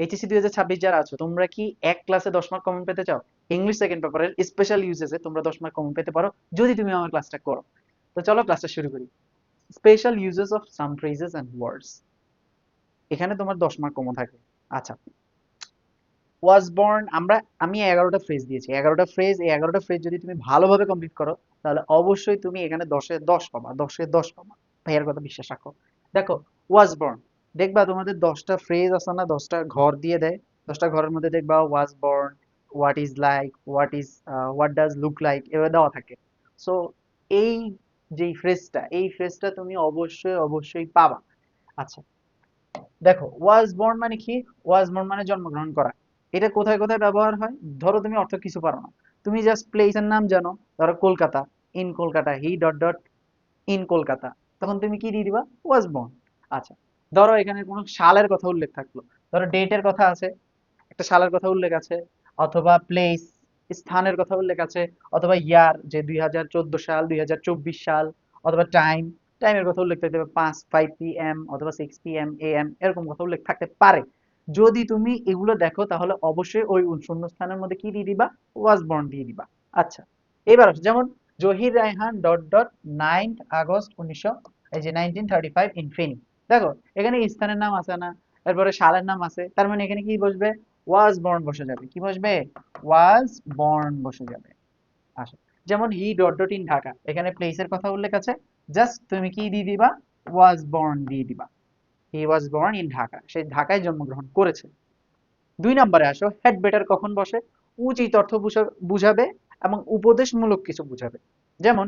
HSC 2026 যারা আছো তোমরা কি এক ক্লাসে 10 মার্ক কমন পেতে চাও? ইংলিশ সেকেন্ড পেপারের স্পেশাল ইউজেসে তোমরা 10 মার্ক কমন পেতে পারো যদি তুমি আমার ক্লাসটা করো। তো চলো ক্লাসটা শুরু করি। Special uses of some phrases and words, এখানে তোমার 10 মার্ক কমন থাকে। আচ্ছা, ওয়াজ বর্ন, আমি 11টা ফ্রেজ দিয়েছি, 11টা ফ্রেজ, এই 11টা ফ্রেজ যদি তুমি ভালোভাবে কমপ্লিট করো তাহলে অবশ্যই তুমি এখানে 10-এ 10 পাবা, 10-এ 10 পাবা। ভাইয়ার কথা বিশ্বাস রাখো। দেখো, ওয়াজ বর্ন, দেখবা তোমাদের 10টা ফ্রেজ আছে না, 10টা ঘর দিয়ে দেয়, 10টা ঘরের মধ্যে দেখবা was born, what is like, what does look like, এভাবে দেওয়া থাকে। সো এই যে ফ্রেজটা, এই ফ্রেজটা তুমি অবশ্যই অবশ্যই পাবা। আচ্ছা, দেখো ওয়াজ বর্ন মানে কি? ওয়াজ বর্ন মানে জন্মগ্রহণ করা। এটা কোথায় কোথায় ব্যবহার হয়? ধরো তুমি অর্থ কিছু পারো না, তুমি জাস্ট প্লেসের নাম জানো, ধরো Kolkata, in Kolkata, he dot dot in Kolkata, তখন তুমি কি দিয়ে দিবা? Was born. আচ্ছা, ধরো এখানে কোনো সালের কথা উল্লেখ থাকলো, ধরো ডেটের কথা আছে, একটা সালের কথা উল্লেখ আছে, অথবা প্লেস, স্থানের কথা উল্লেখ আছে, অথবা ইয়ার, যে 2014 সাল, 2024 সাল, অথবা টাইম, টাইমের কথা উল্লেখ থাকতে পারে, 5 p.m. অথবা 6 p.m. a.m. এরকম কথা উল্লেখ থাকতে পারে। যদি তুমি এগুলো দেখো তাহলে অবশ্যই ওই শূন্যস্থানের মধ্যে কি দিয়ে দিবা? ওয়াজ বর্ন দিয়ে দিবা। আচ্ছা, এবার আসো, যেমন Zahir Raihan dot dot 9 August 1900, এই যে 1935 ইন ফেনী। দেখো এখানে স্থানের নাম আছে না, এরপরে সালের নাম আছে, তার মানে এখানে কি বসবে? ওয়াজ বর্ন বসে যাবে। কি বসবে? ওয়াজ বর্ন বসে যাবে। আসো, যেমন হি ডট ডট ইন ঢাকা, এখানে প্লেসের কথা উল্লেখ আছে, জাস্ট তুমি কি দিয়ে দিবা? ওয়াজ বর্ন দিয়ে দিবা। হি ওয়াজ বর্ন ইন ঢাকা, সে ঢাকায় জন্মগ্রহণ করেছে। 2 নম্বরে আসো, হেড বেটার কখন বসে? উচিত অর্থ বুঝাবে এবং উপদেশমূলক কিছু বুঝাবে। যেমন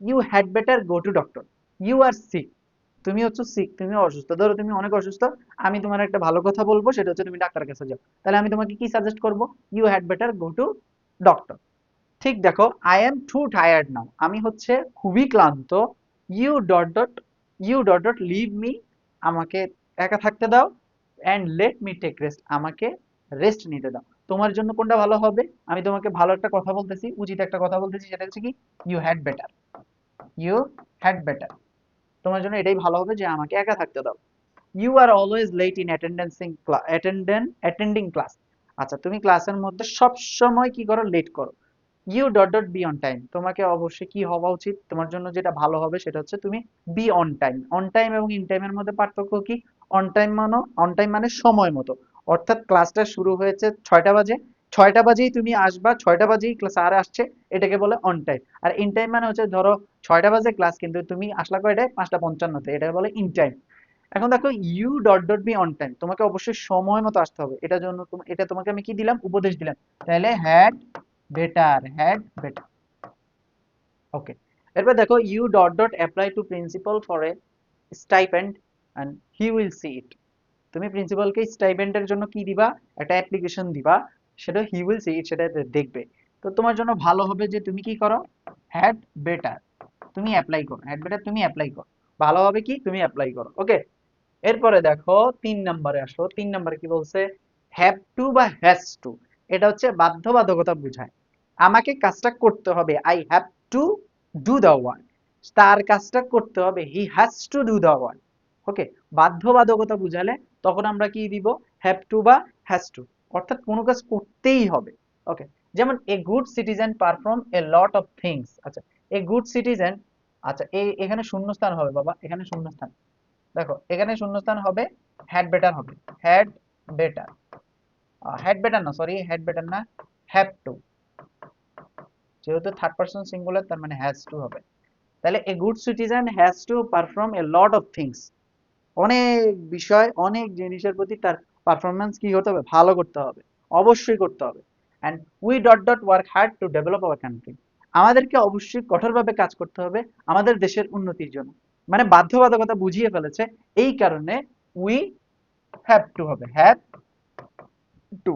you had better go to doctor, you are sick, তুমি হচ্ছে সিক, তুমি অসুস্থ, ধরো তুমি অনেক অসুস্থ, আমি তোমার একটা ভালো কথা বলবো, সেটা হচ্ছে তুমি ডাক্তারের কাছে যাও, তাহলে আমি তোমাকে কি সাজেস্ট করব? You had better go to doctor. ঠিক দেখো, I am too tired now, আমি হচ্ছে খুবই ক্লান্ত, you dot dot you dot dot leave me, আমাকে একা থাকতে দাও, and let me take rest, আমাকে রেস্ট নিতে দাও। তোমার জন্য কোনটা ভালো হবে? আমি তোমাকে ভালো একটা কথা বলতেছি, উচিত একটা কথা বলতেছি, সেটা হচ্ছে কি? You had better, you had better, তোমার জন্য এটাই ভালো হবে যে আমাকে একা থাকতে দাও। You are always late in attending class, আচ্ছা তুমি ক্লাসের মধ্যে সব সময় কি করো? লেট করো। You dot dot be on time, তোমাকে অবশ্যই কি হওয়া উচিত? তোমার জন্য যেটা ভালো হবে সেটা হচ্ছে তুমি be on time. On time এবং ইন টাইমের মধ্যে পার্থক্য কি? অন টাইম মানে সময় মতো, অর্থাৎ ক্লাসটা শুরু হয়েছে 6টা বাজে, 6টা বাজেই তুমি আসবা, 6টা বাজেই ক্লাস আর আসছে, এটাকে বলে অন টাইম। আর ইন টাইম মানে হচ্ছে ধরো 6টা বাজে ক্লাস, কিন্তু তুমি আসলা কয়টায়? 5টা 55-তে, এটাকে বলে ইন টাইম। এখন দেখো, you dot dot be on time, তোমাকে অবশ্যই সময় মতো আসতে হবে, এটার জন্য এটা তোমাকে আমি কি দিলাম? উপদেশ দিলাম। তাহলে হ্যাড বেটার। ওকে, এরপর দেখো, you dot dot apply to principal for a stipend and he will see it, তুমি প্রিন্সিপালকে স্টাইপেন্ডের জন্য কি দিবা? একটা অ্যাপ্লিকেশন দিবা, সেটা হি উইল সি ইট, সেটা দেখবে। তো তোমার জন্য ভালো হবে যে তুমি কি করো? হ্যাড বেটার, তুমি অ্যাপ্লাই করো, হ্যাড বেটার তুমি অ্যাপ্লাই করো, ভালো হবে কি? তুমি অ্যাপ্লাই করো। ওকে, এরপরে দেখো 3 নম্বরে আসো। 3 নম্বরে কি বলছে? হ্যাভ টু বা হ্যাজ টু, এটা হচ্ছে বাধ্যবাধকতা বোঝায়, আমাকে কাজটা করতে হবে, I have to do the work, তার কাজটা করতে হবে, he has to do the work. Okay, বাধ্যবাধকতা বুঝালে তখন আমরা কি দিব? হ্যাভ টু বা হ্যাজ টু, অর্থাৎ কোনো কাজ করতেই হবে। ওকে, যেমন a good citizen perform a lot of things. আচ্ছা, এ গুড সিটিজেন, আচ্ছা এখানে শূন্যস্থান হবে বাবা, এখানে শূন্যস্থান, দেখো এখানে শূন্যস্থান হবে, হ্যাড বেটার হবে, হ্যাড বেটার, হ্যাড বেটার না, সরি হ্যাড বেটার না, হ্যাভ টু, যেহেতু থার্ড পারসন সিঙ্গুলার তার মানে হ্যাজ টু হবে। তাহলে এ good citizen has to perform a lot of things, অনেক বিষয়, অনেক জিনিসের প্রতি তার পারফরমেন্স কি হতে হবে? ভালো করতে হবে, অবশ্যই করতে হবে। And we dot dot work hard to develop our country, আমাদেরকে অবশ্যই কঠোরভাবে কাজ করতে হবে আমাদের দেশের উন্নতির জন্য। মানে বাধ্যবাধকতা বুঝিয়ে ফেলেছে, এই কারণে উই হ্যাভ টু হবে, হ্যাভ টু।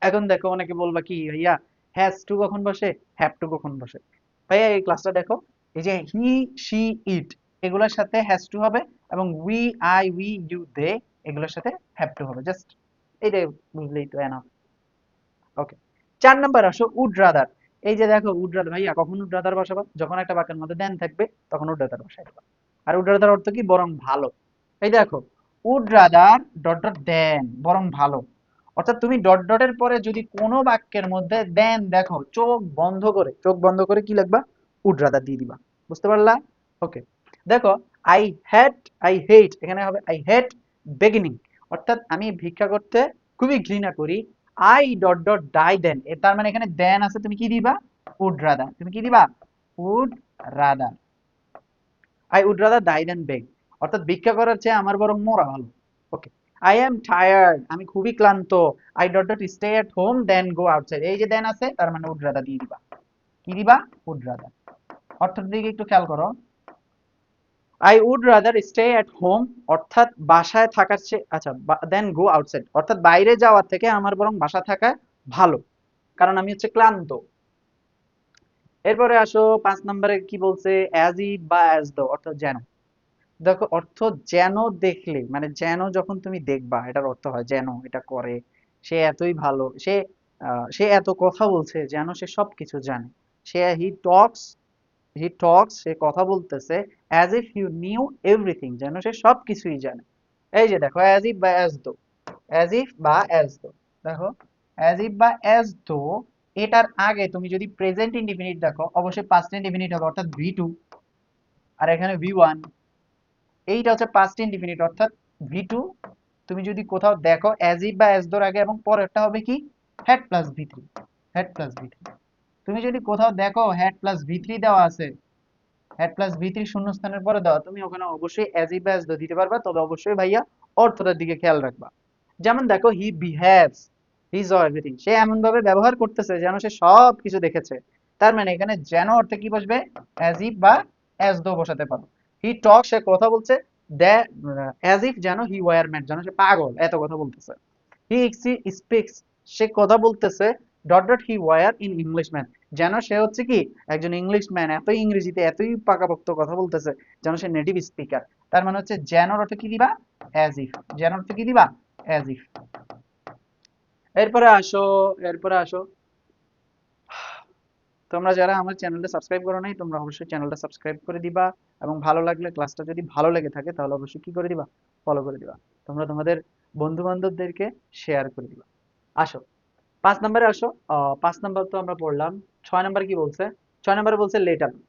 এখন দেখো, অনেকে বলবা কি ভাইয়া হ্যাজ টু কখন বসে, হ্যাভ টু কখন বসে? ভাইয়া এই ক্লাসটা দেখো, এই যে হি, শি, ইট, এগুলোর সাথে হ্যাজ টু হবে, এবং উই, আই, উই, ইউ, দে, এগুলোর সাথে হ্যাভ টু হবে। জাস্ট এইটাই বুঝলেই তো এনাফ। ওকে, 4 নম্বর আসো, উড রাদার। এই যে দেখো উড রাদার, ভাইয়া কখন উড রাদার বসাবা? যখন একটা বাক্যের মধ্যে দেন থাকবে তখন উড রাদার বসাই দেবা। আর উড রাদার অর্থ কি? বরং ভালো। এই দেখো, উড রাদার ডট ডট দেন, বরং ভালো। অর্থাৎ তুমি ডট ডটের পরে যদি কোনো বাক্যের মধ্যে দেন দেখো, চোখ বন্ধ করে কি লিখবা? উড রাদার দিয়ে দিবা। বুঝতে পারলা? ওকে, দেখো আই হ্যাট, আই হেট, এখানে হবে আই হেট বেগিনিং, অর্থাৎ আমি ভিক্ষা করতে খুবই ঘৃণা করি। I dot dot die than, তার মানে এখানে দেন আছে, তুমি কি দিবা? Would rather. তুমি কি দিবা? Would rather. I would rather die than beg, অর্থাৎ ভিক্ষা করার চেয়ে আমার বরং মরা ভালো। ওকে, আই এম টায়ার্ড, আমি খুবই ক্লান্ত। I dot dot stay at home then go outside, এই যে দেন আছে তার মানে উড রাদার দিয়ে দিবা। কি দিবা? Would rather. অর্থের দিকে একটু খেয়াল করো। I would rather stay at home, অর্থাৎ বাসায় থাকার চেয়ে, আচ্ছা, দেন গো আউটসাইড, অর্থাৎ বাইরে যাওয়ার থেকে আমার বরং বাসা থাকা ভালো, কারণ আমি হচ্ছে ক্লান্ত। এরপরে আসো 5 নম্বরে কি বলছে? অ্যাজ ইফ বা অ্যাজ দো, অর্থাৎ যেন। দেখো অর্থ যেন দেখলে, মানে যেন যখন তুমি দেখবা, এটার অর্থ হয় যেন এটা করে, সে এতই ভালো, সে এত কথা বলছে যেন সে সবকিছু জানে। হি টক্স, সে কথা বলতেছে, as if you knew everything, যেন সে সবকিছুই জানে। এই যে দেখো অ্যাজ ইফ বা অ্যাজ দো, অ্যাজ ইফ বা অ্যাজ দো, দেখো অ্যাজ ইফ বা অ্যাজ দো, এটার আগে তুমি যদি প্রেজেন্ট ইনডিফিনিট দেখো, অবশ্যই পাস্ট ইনডিফিনিট হবে, অর্থাৎ ভি টু, আর এখানে ভি ওয়ান। এইটা হচ্ছে পাস্ট ইনডিফিনিট, অর্থাৎ ভি টু। তুমি যদি কোথাও দেখো অ্যাজ ইফ বা অ্যাজ দোর আগে এবং পরেরটা হবে কি? Had plus V three, had plus V three. তুমি যদি কোথাও দেখো হ্যাড প্লাস ভি থ্রি দেওয়া আছে, হ্যাড প্লাস ভি থ্রি শূন্যস্থানের পরে দেওয়া, তুমি ওখানে অবশ্যই অ্যাজ ইফ বা অ্যাজ দো দিতে পারবা, তবে অবশ্যই ভাইয়া অর্থটার দিকে খেয়াল রাখবা। যেমন দেখো হি বিহেভস, হি স এভরিথিং, সে এমন ভাবে ব্যবহার করতেছে যেন সে সব কিছু দেখেছে। তার মানে এখানে যেন অর্থে কি বসবে? অ্যাজ ইফ বা অ্যাজ দো বসাতে পারো। হি টক, সে কথা বলছে, অ্যাজ ইফ যেন হি ওয়ার ম্যাড, যেন সে পাগল, এত কথা বলতেছে। হি স্পিক্স, সে কথা বলতেছে, dot dot he war in Englishman, যেন সে হচ্ছে কি? একজন ইংলিশম্যান, এতই ইংরেজিতে এতই পাকাপোক্ত কথা বলতেছে যেন সে নেটিভ স্পিকার। তার মানে হচ্ছে যেন অর্থে কি দিবা? As if. যেন অর্থে কি দিবা? As if. এরপরে আসো তোমরা যারা আমার চ্যানেলটা সাবস্ক্রাইব করো নাই, তোমরা অবশ্যই চ্যানেলটা সাবস্ক্রাইব করে দিবা, এবং ভালো লাগলে, ক্লাসটা যদি ভালো লেগে থাকে তাহলে অবশ্যই কি করে দিবা? ফলো করে দিবা। তোমরা তোমাদের বন্ধু বান্ধবদেরকে শেয়ার করে দিবা। আসো 5 নম্বরে আসো। 5 নম্বর তো আমরা পড়লাম। 6 নম্বর কি বলছে? 6 নম্বরে বলছে লেট অ্যালোন।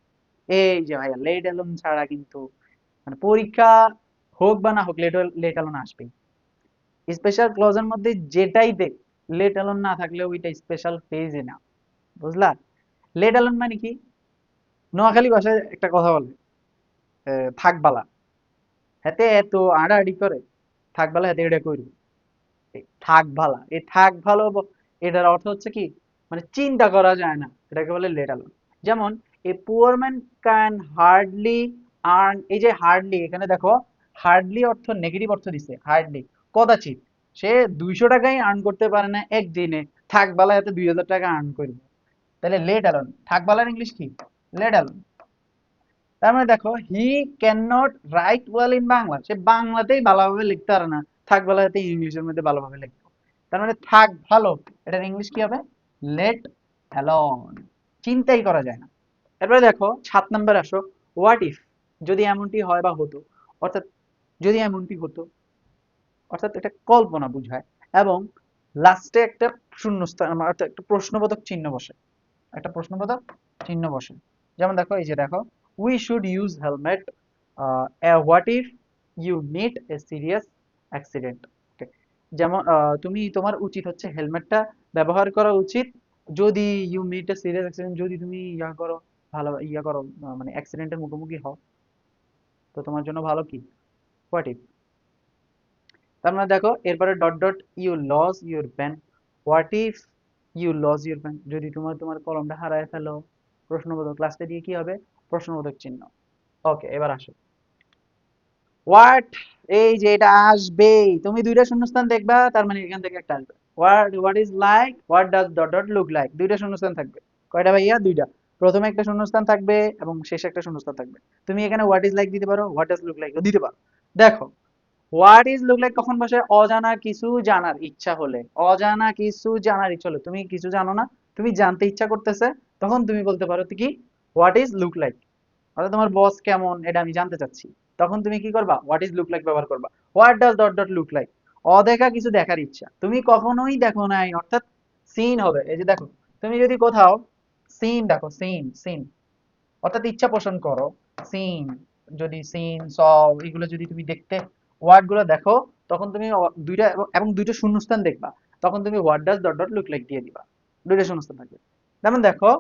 এই যে ভাইয়া, লেট অ্যালোন ছাড়া কিন্তু, মানে পরীক্ষা হোক বা না হোক, লেট অ্যালোন আসবেই। স্পেশাল ক্লজের মধ্যে যেটাই দেখ, লেট অ্যালোন না থাকলে ওইটা স্পেশাল ফেজই না। বুঝলা? লেট অ্যালোন মানে কি? নোয়াখালী ভাষায় একটা কথা বলে, থাক বালা, হাতে এত আড়াআড়ি করে, থাক বালা হাতে এটা কইরু। থাক ভালা, এই থাক ভালো এটার অর্থ হচ্ছে কি? মানে চিন্তা করা যায় না, এটাকে বলে লেট অ্যালোন। যেমন a poor man can hardly earn, এই যে হার্ডলি, এখানে দেখো হার্ডলি অর্থ নেগেটিভ অর্থ দিছে, হার্ডলি কদাচিৎ, সে 200 টাকাই আর্ন করতে পারে না একদিনে, থাক বালা এতে 2000 টাকা আর্ন করবে। তাহলে লেট অ্যালোন, থাক বালার ইংলিশ কি? Let alone. তার মানে দেখো he can not write well in Bangla, সে বাংলাতেই ভালোভাবে লিখতে পারে না, থাক বাংলাতে ইংলিশের মধ্যে ভালোভাবে লিখতো। তার মানে থাক ভালো, এটার ইংলিশ কি হবে? Let alone. চিন্তাই করা যায় না। এরপরে দেখো 7 নম্বরে আসো। হোয়াট ইফ, যদি এমনটি হয় বা হতো, অর্থাৎ যদি এমনটি হতো, অর্থাৎ এটা কল্পনা বুঝায়, এবং লাস্টে একটা শূন্যস্থান, অর্থাৎ একটা প্রশ্নবোধক চিহ্ন বসে, একটা প্রশ্নবোধক চিহ্ন বসে। যেমন দেখো, এই যে দেখো, we should use helmet, what if you meet a serious accident. যেমন তুমি, তোমার উচিত হচ্ছে হেলমেটটা ব্যবহার করা উচিত, যদি you meet a serious accident, যদি তুমি ইয়া করো, ভালো ইয়া করো, মানে অ্যাক্সিডেন্টের মুখোমুখি হও, তো তোমার জন্য ভালো কি? What if. তার মানে দেখো এরপরে dot dot you lose your pen, what if you lose your pen, যদি তোমার কলমটা হারায় ফেলো, প্রশ্নবোধক, লাস্টে দিয়ে কি হবে? প্রশ্নবোধক চিহ্ন। ওকে, এবার আসো হোয়াট, এই যে এটা আসবেই, তুমি দুইটা শূন্যস্থান দেখবা, তার মানে এখান থেকে একটা আসবে। What is like, what does dot dot look like, দুইটা শূন্যস্থান থাকবে। কয়টা ভাইয়া? দুইটা। প্রথমে একটা শূন্যস্থান থাকবে এবং শেষে একটা শূন্যস্থান থাকবে। তুমি এখানে হোয়াট ইজ লাইক দিতে পারো, হোয়াট ডাজ লুক লাইক দিতে পারো। দেখো হোয়াট ইজ লুক লাইক কখন বসে? অজানা কিছু জানার ইচ্ছা হলে, অজানা কিছু জানার ইচ্ছা হলে, তুমি কিছু জানো না, তুমি জানতে ইচ্ছা করতেছে, তখন তুমি বলতে পারো কি? হোয়াট ইজ লুক লাইক, অর্থাৎ তোমার বস কেমন এটা আমি জানতে চাচ্ছি। তখন তুমি কি করবা, হোয়াট ইজ লুক লাইক ব্যবহার করবা। What does dot dot look like, অদেখা কিছু দেখার ইচ্ছা, তুমি কখনোই দেখো নাই, অর্থাৎ সিন হবে। এই যে দেখো, তুমি যদি কোথাও সিন দেখো, সিন সিন অর্থাৎ ইচ্ছা পোষণ করো, সিন, যদি সিন স এগুলো যদি তুমি দেখতে ওয়ার্ড গুলো দেখো, তখন তুমি দুইটা এবং দুইটা শূন্যস্থান দেখবা, তখন তুমি what does dot dot look like দিয়ে দিবা, দুইটা শূন্যস্থান থাকবে। যেমন দেখো,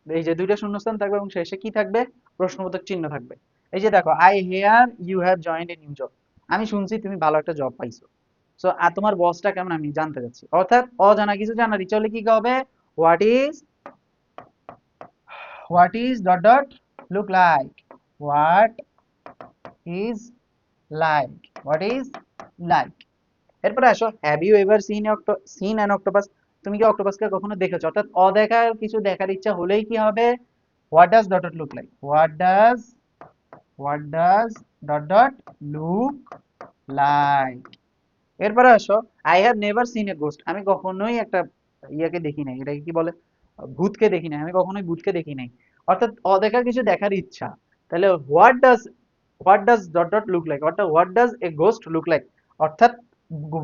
এই যে দুইটা শূন্যস্থান থাকবে এবং শেষে কি থাকবে, প্রশ্নবোধক চিহ্ন থাকবে। এই যে দেখো, I hear you have joined a new job, আমি শুনছি তুমি ভালো একটা জব পাইছো। সো আর তোমার বসটা কেমন আমি জানতে চাচ্ছি, অর্থাৎ অজানা কিছু জানার ইচ্ছা হলে কি হবে, what is, what is dot dot look like, what is like, what is like. এরপরে আসো, have you ever seen an octopus, তুমি কি অক্টোপাসকে কখনো দেখেছো, অর্থাৎ অদেখার কিছু দেখার ইচ্ছা হলেই কি হবে, what does dot dot look like, what does dot dot look like. এরপরে আসো, I have never seen A ghost, আমি কখনোই একটা ইয়াকে দেখি নাই, এটাকে কি বলে, ভূতকে দেখি নাই, আমি কখনোই ভূতকে দেখি নাই, অর্থাৎ অদেখা কিছু দেখার ইচ্ছা। তাহলে what does dot dot look like, অর্থাৎ what does a ghost look like, অর্থাৎ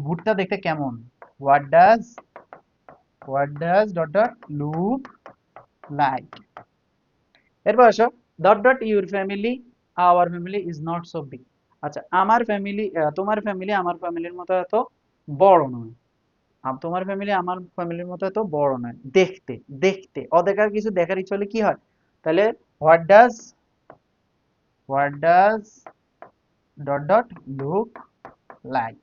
ভূতটা দেখতে কেমন, what does dot dot look like. এরপর আসো, dot dot your family our family is not so big, আচ্ছা আমার ফ্যামিলি, তোমার ফ্যামিলি আমার ফ্যামিলির মতো এত বড় নয়, তোমার ফ্যামিলি আমার ফ্যামিলির মতো এত বড় নয়, দেখতে দেখতে অদেখার কিছু দেখার ইচ্ছা হলে কি হয়, তাহলে what does dot dot look like.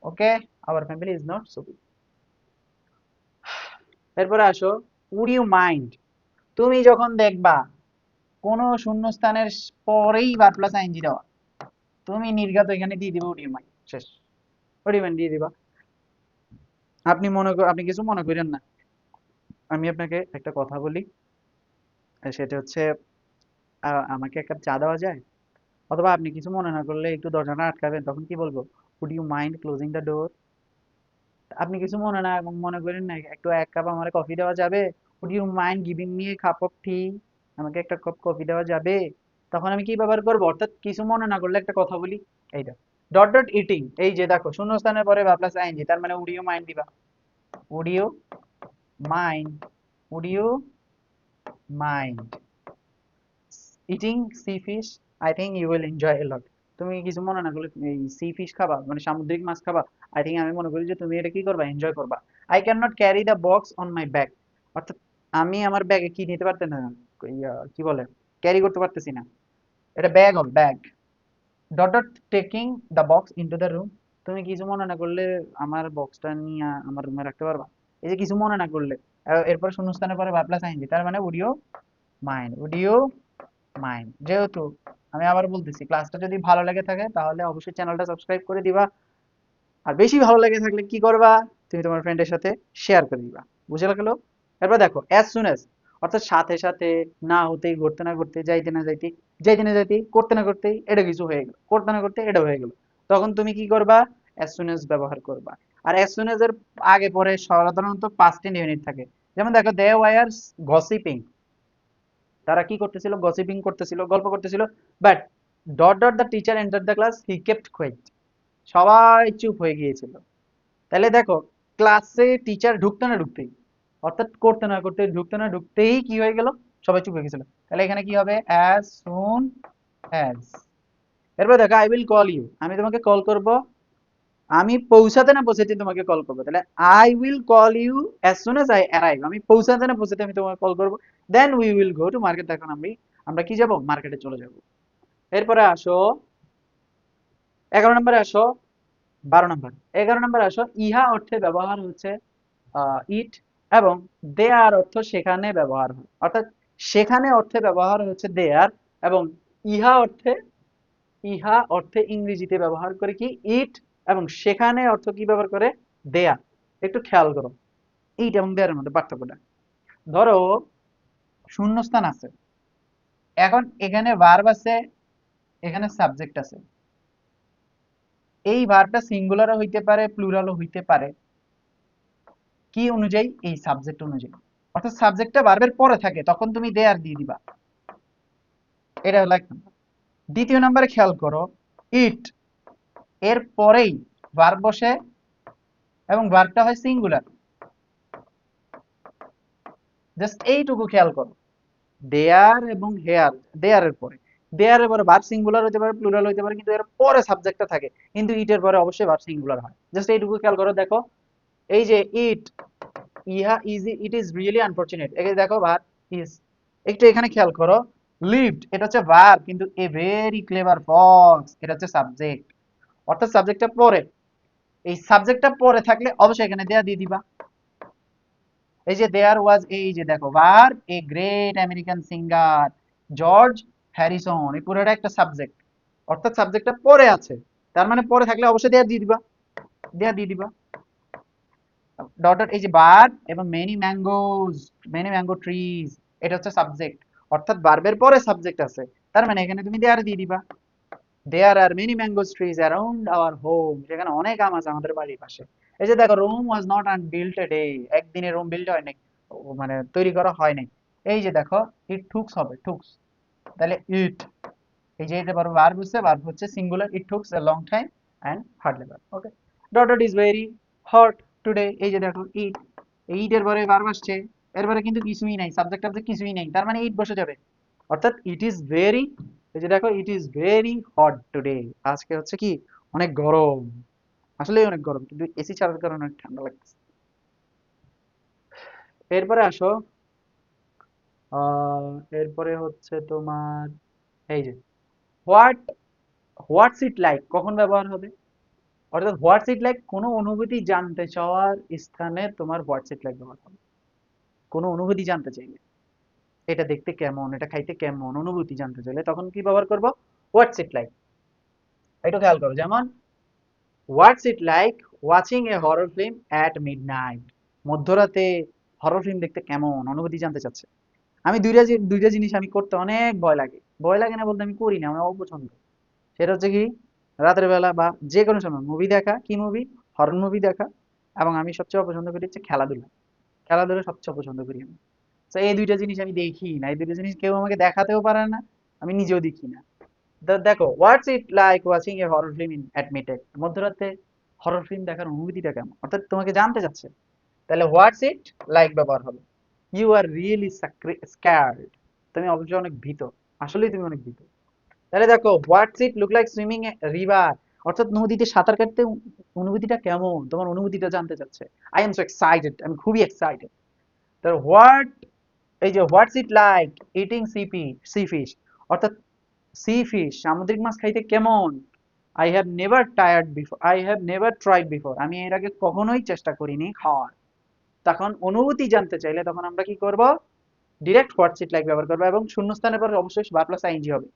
Okay, hour family is not so big. এরপরে আসো, উড ইউ মাইন্ড, তুমি যখন দেখবা কোনো শূন্যস্থানের পরেই ভার্ব প্লাস আইএনজি দেওয়া, তুমি নির্ঘাত এখানে দিয়ে দিবা উড ইউ মাইন্ড, শেষ, উড ইউ মাইন্ড দিয়ে দিবা। আপনি কিছু মনে করেন না, আমি আপনাকে একটা কথা বলি, সেটা হচ্ছে, আমাকে এক কাপ চা দেওয়া যায়, অথবা আপনি কিছু মনে না করলে একটু দরজাটা আটকাবেন, তখন কি বলবো, would you mind closing the door. আপনি কিছু মনে করেন না, একটু এক কাপ আমার কফি দেওয়া যাবে, would you mind giving me a cup of tea, আমাকে একটা কাপ কফি দেওয়া যাবে। তখন আমি কি ব্যবহার করবো, অর্থাৎ কিছু মনে না করলে একটা কথা বলি, এইটা। ডট ডট ইটিং, এই যে দেখো শূন্যস্থানের পরে বা প্লাস আইএনজি, তার মানে উড ইউ মাইন্ড দিবা, would you mind, would you mind eating sea fish, I think you will enjoy a lot, তুমি কিছু মনে না করলে এই সি ফিশ খাবা, মানে সামুদ্রিক মাছ খাবা, আই থিঙ্ক আমি মনে করি যে তুমি এটা কি করবা, এনজয় করবা। I can not carry the box on my bag, অর্থাৎ আমি আমার ব্যাগে কি নিতে পারতে না, কি বলে, ক্যারি করতে পারতেছি না, এটা ব্যাগ হবে, bag. Dot dot taking the box into the room, তুমি কিছু মনে না করলে আমার বক্সটা নিয়ে আমার রুমে রাখতে পারবা, এই যে কিছু মনে না করলে, এরপর শূন্যস্থানের পরে ভার্ব প্লাস আইএনজি, তার মানে would you mind, would you mind. যেহেতু আমি আবার বলতেছি, ক্লাসটা যদি ভালো লেগে থাকে তাহলে অবশ্যই চ্যানেলটা সাবস্ক্রাইব করে দিবা, আর বেশি ভালো লেগে থাকলে কি করবা, তুমি তোমার ফ্রেন্ডের সাথে শেয়ার করে দিবা, বুঝে গেলো। এরপর দেখো, অ্যাজ সুন অ্যাজ, অর্থাৎ সাথে সাথে, না হতেই, ঘটতে না ঘটতে, যাইতে না যাইতে, যাইতে না যাইতে, করতে না করতেই এটা কিছু হয়ে গেল, করতে না করতে এটা হয়ে গেল, তখন তুমি কি করবা, অ্যাজ সুন অ্যাজ ব্যবহার করবা। আর অ্যাজ সুন অ্যাজ এর আগে পরে সাধারণত পাস্ট ইনডেফিনিট থাকে। যেমন দেখো, দে ওয়ার গসিপিং, তারা কি করতেছিল, গসিপিং করতেছিল, গল্প করতেছিল, but dot dot the teacher enter the class he kept quiet, সবাই চুপ হয়ে গিয়েছিল। তাহলে দেখো, ক্লাসে টিচার ঢুকতে না ঢুকতেই, অর্থাৎ করতে না করতে, ঢুকতে না ঢুকতেই কি হয়ে গেল, সবাই চুপ হয়ে গেছিল। তাহলে এখানে কি হবে, অ্যাজ সুন অ্যাজ। এরপর দেখো, আই উইল কল ইউ, আমি তোমাকে কল করব, আমি পৌঁছাতে না পৌঁছাতে তোমাকে কল করবো, তাহলে I will call you as soon as I arrive, আমি পৌঁছাতে না পৌঁছাতে আমি তোমাকে কল করবো, then we will go to market, এখন আমরা কি যাব, মার্কেটে চলে যাব। এরপরে আসো 11 নম্বরে আসো, 12 নম্বর, 11 নম্বরে আসো, ইহা অর্থে ব্যবহার হচ্ছে ইট, এবং দেয়ার অর্থ সেখানে ব্যবহার হয়, অর্থাৎ সেখানে অর্থে ব্যবহার হচ্ছে দেয়ার, এবং ইহা অর্থে, ইংরেজিতে ব্যবহার করে কি, ইট, এবং সেখানে অর্থ কি ব্যবহার করে, দেয়া। একটু খেয়াল করো ইট এবং দেয়ার মধ্যে পার্থক্যটা। ধরো শূন্যস্থান আছে, এখন এখানে ভার্ব আছে, এখানে সাবজেক্ট আছে, এই ভার্বটা সিঙ্গুলারও হইতে পারে, প্লুরালও হইতে পারে, কি অনুযায়ী, এই সাবজেক্ট অনুযায়ী, অর্থাৎ সাবজেক্টটা ভার্বের পরে থাকে, তখন তুমি দেয়ার দিয়ে দিবা, এটা হলো 1 নম্বর। দ্বিতীয় নম্বরে খেয়াল করো, ইট এর পরেই ভার্ব বসে এবং ভার্বটা হয় সিঙ্গুলার। জাস্ট এইটুকু খেয়াল করো, দেয়ার এবং হেয়ার, দেয়ারের পরে, দেয়ারের পরে ভার্ব সিঙ্গুলার হতে পারে, প্লুরাল হতে পারে, কিন্তু এর পরে সাবজেক্টটা থাকে, কিন্তু ইটের পরে অবশ্যই ভার্ব সিঙ্গুলার হয়। জাস্ট এইটুকু খেয়াল করো। দেখো এই যে ইট, ইহা easy, it is really unfortunate, এই দেখো ভার্ব ইজ। একটু এখানে খেয়াল করো, লিভড এটা হচ্ছে ভার্ব, কিন্তু এ ভেরি ক্লেভার ফক্স এটা হচ্ছে সাবজেক্ট, অর্থাৎ সাবজেক্টটা পরে। এই সাবজেক্টটা পরে থাকলে অবশ্যই এখানে দেয়া দিয়ে দিবা। এই যে দেয়ার ওয়াজ, এই যে দেখো verb a great American singer George Harrison, এই পুরোটা একটা সাবজেক্ট, অর্থাৎ সাবজেক্টটা পরে আছে, তার মানে পরে থাকলে অবশ্যই দেয়া দিয়ে দিবা, দেয়া দিয়ে দিবা। ডট এই যে ভার্ব এবং many mangoes, many mango trees, এটা হচ্ছে সাবজেক্ট, অর্থাৎ ভার্বের পরে সাবজেক্ট আছে, তার মানে এখানে তুমি দেয়ার দিয়ে দিবা। There are many mango trees around our home, সেখানে অনেক আম আছে আমাদের বাড়ির পাশে। এই যে দেখো Rome was not unbuilt a day, একদিনে রোম বিল্ট হয় নাই, মানে তৈরি করা হয় নাই। এই যে দেখো ইট টুকস হবে, টুকস, তাহলে ইট, এই যে এটা বড় ভার্ব হচ্ছে singular, it takes a long time and hard labour. Okay, dot is very hot today, এই যে দেখো ইট, ইট এর পরে ভার্ব আসছে, এরপরে কিন্তু কিছুই নাই, সাবজেক্ট টাবজেক্ট কিছুই নাই, তার মানে ইট বসে যাবে, অর্থাৎ ইট ইজ ভেরি, এই যে দেখো it is very hot today, আজকে হচ্ছে কি অনেক গরম, আসলেই অনেক গরম, কিন্তু এসি ছাড়ার কারণে অনেক ঠান্ডা লাগছে। এরপরে আসো, এরপরে হচ্ছে তোমার এই যে হোয়াট, হোয়াটস ইট লাইক কখন ব্যবহার হবে, অর্থাৎ হোয়াটস ইট লাইক কোনো অনুভূতি জানতে চাওয়ার স্থানে তোমার হোয়াটস ইট লাইক ব্যবহার হবে। কোনো অনুভূতি জানতে চাইলে, এটা দেখতে কেমন, এটা খাইতে কেমন, অনুভূতি জানতে চাইলে তখন কি ব্যবহার করব, হোয়াটস ইট লাইক। একটু খেয়াল করো, যেমন what's it like watching a horror film at midnight, মধ্যরাতে হরর ফিল্ম দেখতে কেমন, অনুভূতি জানতে চাচ্ছে। আমি দুইটা জিনিস আমি করতে অনেক ভয় লাগে, ভয় লাগে না বলতে আমি করি না, আমার অপছন্দ। সেটা হচ্ছে কি, রাতের বেলা বা যে কোনো সময় মুভি দেখা, কি মুভি, হরর মুভি দেখা, এবং আমি সবচেয়ে অপছন্দ করি হচ্ছে খেলাধুলা, খেলাধুলা সবচেয়ে অপছন্দ করি আমি। তো এই দুইটা জিনিস আমি দেখি না, এই দুইটা জিনিস কেউ আমাকে দেখাতেও পারে না, আমি নিজেও দেখি না। দেখো what's it like watching a horror film in at midnight, মধ্যরাতে হরর ফিল্ম দেখার অনুভূতিটা কেমন, অর্থাৎ তোমাকে জানতে চাচ্ছে, তাহলে হোয়াটস ইট লাইক ব্যবহার হবে। ইউ আর রিয়েলি স্ক্যার্ড, তুমি অবশ্যই অনেক ভীত, আসলেই তুমি অনেক ভীত। তাহলে দেখো what's it look like swimming a river, অর্থাৎ নদীতে সাঁতার কাটতে অনুভূতিটা কেমন, তোমার অনুভূতিটা জানতে চাচ্ছে। আই এম সো এক্সাইটেড, আমি খুবই এক্সাইটেড। তার হোয়াট, এই যে what's it like eating sea fish, অর্থাৎ সি ফিশ সামুদ্রিক মাছ খাইতে কেমন। I have never tried before, আমি এর আগে কখনোই চেষ্টা করিনি খাওয়ার। তখন অনুভূতি জানতে চাইলে তখন আমরা কি করব, ডিরেক্ট হোয়াটস ইট লাইক ব্যবহার করবো, এবং শূন্যস্থানের পরে অবশ্যই ভার্ব প্লাস আইএনজি হবে।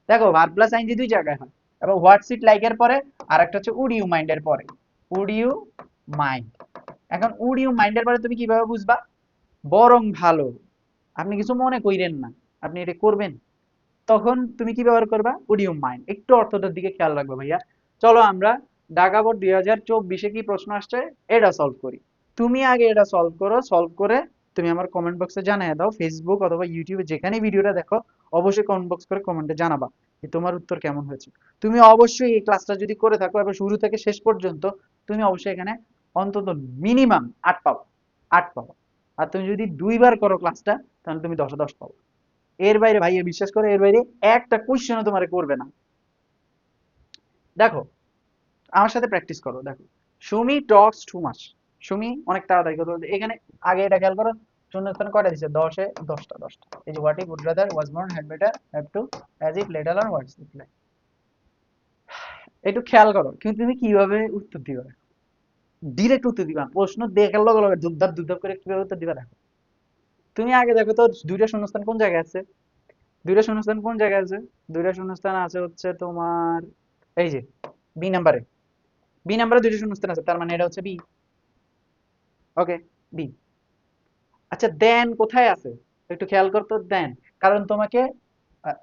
দেখো ভার্ব প্লাস আইএনজি দুই জায়গায় হয়, এবং হোয়াটস ইট লাইক এর পরে, আর একটা হচ্ছে উড ইউ মাইন্ড এর পরে, উড ইউ মাইন্ড। এখন উড ইউ মাইন্ড এর পরে তুমি কিভাবে বুঝবা, বরং ভালো, আপনি কিছু মনে কইরেন না, আপনি এটা করবেন, তখন তুমি কি ব্যবহার করবা, উড ইউ মাইন্ড। একটু অর্থটার দিকে খেয়াল রাখবে ভাইয়া। চলো আমরা ঢাকা বোর্ড 2024 কি প্রশ্ন আসছে এটা সলভ করি। তুমি আগে এটা সলভ করো, সলভ করে তুমি আমার কমেন্ট বক্সে জানিয়ে দাও, ফেসবুক অথবা ইউটিউবে যেখানে ভিডিওটা দেখো অবশ্যই কমেন্ট বক্স করে কমেন্টে জানাবা যে তোমার উত্তর কেমন হয়েছে। তুমি অবশ্যই এই ক্লাসটা যদি করে থাকো এবং শুরু থেকে শেষ পর্যন্ত, তুমি অবশ্যই এখানে অন্তত মিনিমাম 8 পাবো, 8 পাবো। আর তুমি যদি দুইবার করো ক্লাসটা, তাহলে তুমি 10 10 পাবো। এর বাইরে ভাইয়া বিশ্বাস করে, এর বাইরে একটা কোশ্চেনও তোমার করবে না। দেখো আমার সাথে প্র্যাকটিস করো, দেখো Sumi talks too much, Sumi অনেক তাড়াতাড়ি কথা বলছে এখানে। আগে এটা খেয়াল করো, শূন্যস্থানে কয়টা দিচ্ছে, 10 এ 10টা 10টা। এই যে what if, would rather, was more, had better, have to, as if, later on, what's it like. একটু খেয়াল করো কিন্তু তুমি কিভাবে উত্তর দিবা, ডিরেক্ট উত্তর দিবা, প্রশ্ন দেখার লগে লগে ধুপধাপ ধুপধাপ করে কিভাবে উত্তর দিবা। দেখো তুমি আগে দেখো তো দুইটা শূন্যস্থান কোন জায়গায় আছে, দুইটা শূন্যস্থান কোন জায়গায় আছে, দুইটা শূন্যস্থান আছে হচ্ছে তোমার এই যে বি নাম্বারে, বি নাম্বারে দুইটা শূন্যস্থান আছে, তার মানে এটা হচ্ছে বি। ওকে, বি। আচ্ছা দেন কোথায় আছে, একটু খেয়াল করতো দেন, কারণ তোমাকে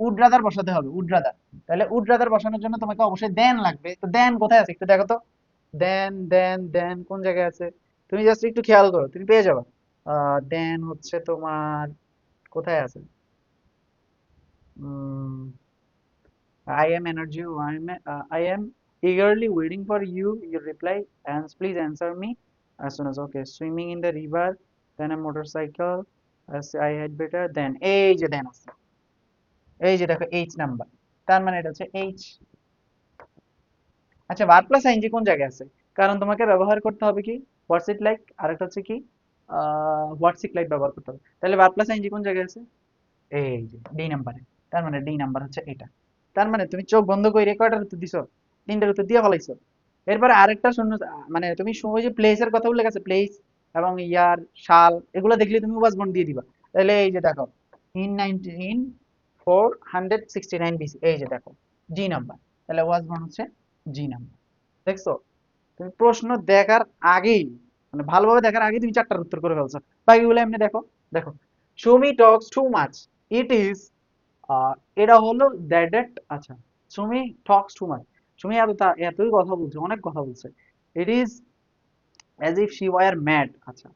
উড রাদার বসাতে হবে, উড রাদার, তাহলে উড রাদার বসানোর জন্য তোমাকে অবশ্যই দেন লাগবে, তো দেন কোথায় আছে একটু দেখো তো, দেন দেন দেন কোন জায়গায় আছে, তুমি জাস্ট একটু খেয়াল করো তুমি পেয়ে যাবে। দেন হচ্ছে তোমার কোথায় আছে, উম I am energy. I am eagerly waiting for you. You reply, and please answer me as soon as okay. Swimming in the river, then a motorcycle. As I had better. Then এই যে দেন আছে, এই যে দেখো H number, তার মানে এটা হচ্ছে এইচ। আচ্ছা ভার্ব প্লাস আইএনজি কোন জায়গায় আছে? কারণ তোমাকে ব্যবহার করতে হবে কি হোয়াটস ইট লাইক, আর একটা হচ্ছে কি হোয়াটস ইট লাইক ব্যবহার করতে হবে। তাহলে ভার্ব প্লাস আইএনজি কোন জায়গায় আছে? এই যে ডি নাম্বারে। তার মানে ডি নাম্বার হচ্ছে এটা। তার মানে তুমি চোখ বন্ধ করে কয়টার উত্তর দিছো? তিনটার উত্তর দিয়ে ফেলাইছো। এরপরে আরেকটা শূন্য, মানে তুমি ওই যে প্লেসের কথা উল্লেখ আছে, প্লেস এবং ইয়ার, সাল, এগুলো দেখলে তুমি ওয়াজ বন্ড দিয়ে দিবা। তাহলে এই যে দেখো ইন 469 বিসি, এই যে দেখো জি নাম্বার। তাহলে ওয়াজ বন্ড হচ্ছে জি নাম্বার। দেখছো, তুমি প্রশ্ন দেখার আগেই, মানে ভালোভাবে দেখার আগেই তুমি চারটার উত্তর করে ফেলছো। বাকিগুলো এমনি দেখো। দেখো Sumi talks too much, it is, এটা হলো দ্যাট, আচ্ছা Sumi talks too much, Sumi এতই কথা বলছে, অনেক কথা বলছে। It is as if she were mad, আচ্ছা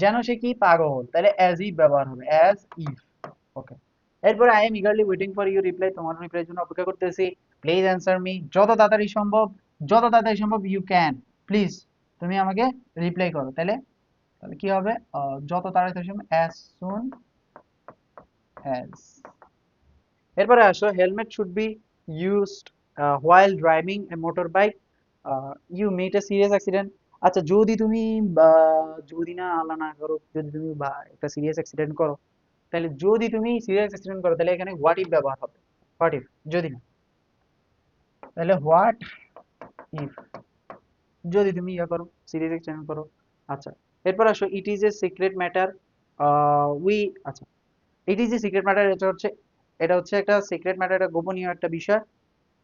যেন সে কি পাগল, তাহলে অ্যাজ ইফ ব্যবহার হবে, অ্যাজ ইফ। ওকে। এরপরে I am eagerly waiting for you reply, তোমার রিপ্লাইয়ের জন্য অপেক্ষা করতেছি। প্লিজ অ্যান্সার মি, যত তাড়াতাড়ি সম্ভব, যত তাড়াতাড়ি সম্ভব, ইউ ক্যান, প্লিজ তুমি আমাকে রিপ্লাই করো। তাহলে তাহলে কি হবে? যত তাড়াতাড়ি সম্ভব, অ্যাজ সুন অ্যাজ। এরপরে আসো helmet should be used while driving a motorbike, you meet a serious accident. আচ্ছা যদি তুমি যদি না আল্লাহ না করো, যদি তুমি একটা সিরিয়াস অ্যাক্সিডেন্ট করো, তাহলে যদি তুমি সিরিয়াস অ্যাক্সিডেন্ট করো তাহলে এখানে হোয়াট ইফ ব্যবহার হবে। হোয়াট ইফ, যদি না, তাহলে হোয়াট ইফ, যদি তুমি ইয়া করো, সিরিয়াস অ্যাক্সিডেন্ট করো। আচ্ছা এরপর আসো it is a secret matter, we, আচ্ছা it is a secret matter, এটা হচ্ছে একটা সিক্রেট ম্যাটার, একটা গোপনীয় একটা বিষয়।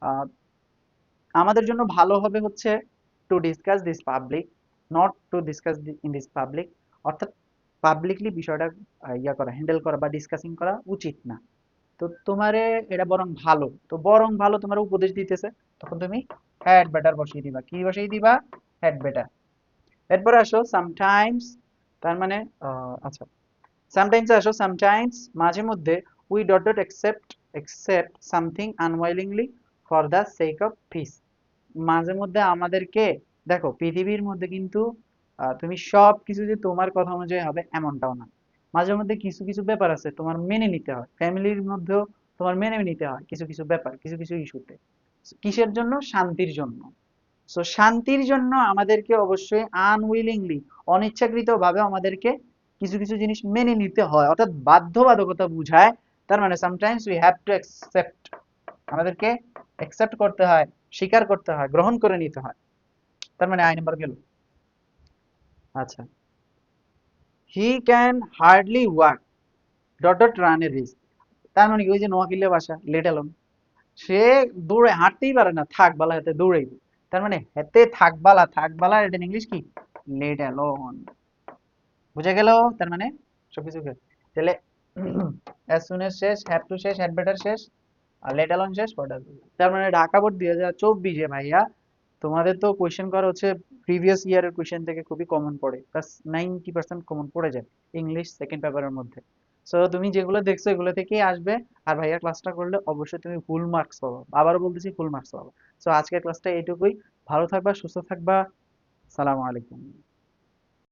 আহ, আমাদের জন্য ভালো হবে হচ্ছে to discuss this public, not to discuss in this public, অর্থাৎ পাবলিকলি বিষয়টা ইয়া করা, হ্যান্ডেল করা বা ডিসকাসিং করা উচিত না। তো তোমারে এটা বরং ভালো, তো বরং ভালো তোমার উপদেশ দিতেছে, তখন তুমি হ্যাড বেটার বসিয়ে দিবা। কি বসিয়ে দিবা? Had better. এরপরে আসো সামটাইমস, তার মানে আচ্ছা সামটাইমস আসো, সামটাইমস মাঝে মধ্যে, we dot dot accept something unwillingly for the sake of peace, মাঝে মধ্যে আমাদেরকে, দেখো পৃথিবীর মধ্যে কিন্তু তুমি সব কিছু যে তোমার কথা অনুযায়ী হবে এমনটাও না। মাঝে মধ্যে কিছু কিছু ব্যাপার আছে তোমার মেনে নিতে হয়, ফ্যামিলির মধ্যেও তোমার মেনে নিতে হয় কিছু কিছু ব্যাপার, কিছু কিছু ইস্যুতে। কিসের জন্য? শান্তির জন্য। সো শান্তির জন্য আমাদেরকে অবশ্যই আনউইলিংলি, অনিচ্ছাকৃত ভাবে আমাদেরকে কিছু কিছু জিনিস মেনে নিতে হয়, অর্থাৎ বাধ্যবাধকতা বুঝায়। তার মানে sometimes we have to accept, আমাদেরকে অ্যাকসেপ্ট করতে হয়, স্বীকার করতে হয়, গ্রহণ করে নিতে হয়। তার মানে আই নাম্বার গেল। আচ্ছা he can hardly walk dot dot run a race, তার মানে কি ওই যে নোয়াখিলীর ভাষা লেট অ্যালোন, সে দৌড়ে হাঁটতেই পারে না, থাক বালা হাতে দৌড়াইব। তার মানে হেতে থাকবালা, থাকবালা এটা ইংলিশ কি? Let alone. বুঝা গেল? তার মানে সবকিছু শেষ। তাহলে অ্যাজ সুন এজ শেষ, হ্যাভ টু শেষ, হ্যাড বেটার শেষ, আর লেট অ্যালোন শেষ, পড়া। তার মানে ঢাকা বোর্ড 2024-এ ভাইয়া তোমাদের তো কোয়েশ্চেন করা হচ্ছে প্রিভিয়াস ইয়ারের কোয়েশ্চেন থেকে, খুবই কমন পড়ে, প্লাস 90% কমন পড়ে যায় ইংলিশ সেকেন্ড পেপারের মধ্যে। সো তুমি যেগুলো দেখছো এগুলো থেকেই আসবে। আর ভাইয়া ক্লাসটা করলে অবশ্যই তুমি ফুল মার্কস পাবো, আবারও বলতেছি ফুল মার্কস পাবো। সো আজকের ক্লাসটা এইটুকুই। ভালো থাকবা, সুস্থ থাকবা। সালামু আলাইকুম।